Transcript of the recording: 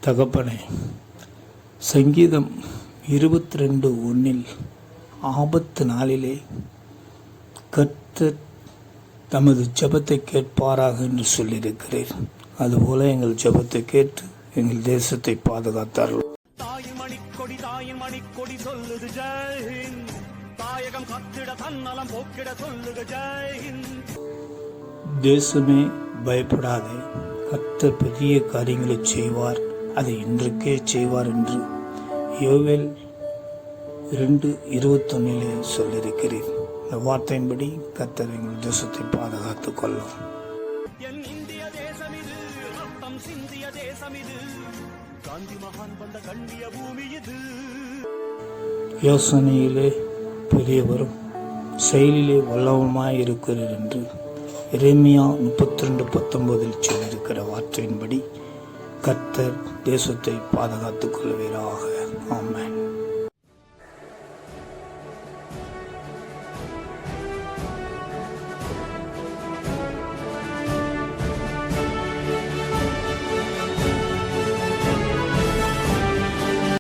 தகப்பனே, சங்கீதம் 22:1 ஆபத்து நாளிலே கர்த்தர் தமது ஜெபத்தை கேட்பாராக என்று சொல்லியிருக்கிறேன். அதுபோல எங்கள் ஜெபத்தை கேட்டு எங்கள் தேசத்தை பாதுகாத்தார்கள். தாயின் மணிக்கொடி சொல்லுது ஜெய்ஹிந்த், தாயகம் கத்திட தன்னலம் போக்கிட சொல்லுது ஜெய்ஹிந்த். தேசமே பயப்படாதே, கர்த்தர் பெரிய காரியங்களை செய்வார், அதை இன்றைக்கே செய்வார் என்று யோவேல் 2:21 சொல்லியிருக்கிறேன். இந்த வார்த்தையின்படி கர்த்தர் எங்கள் தேசத்தை பாதுகாத்துக் கொள்ளும். என் இந்திய தேசம் இது, ரத்தம் சிந்திய தேசம் இது, காந்தி மகான் வந்த கண்ணிய பூமி இது. யோசனையிலே பெரியவரும் செயலிலே வல்லவருமாய் இருக்கிறார் என்று எரேமியா 32:19 சொல்லியிருக்கிற வார்த்தையின்படி கர்த்தர் தேசத்தை பாதுகாத்துக் கொள்வீராக. ஆமென்.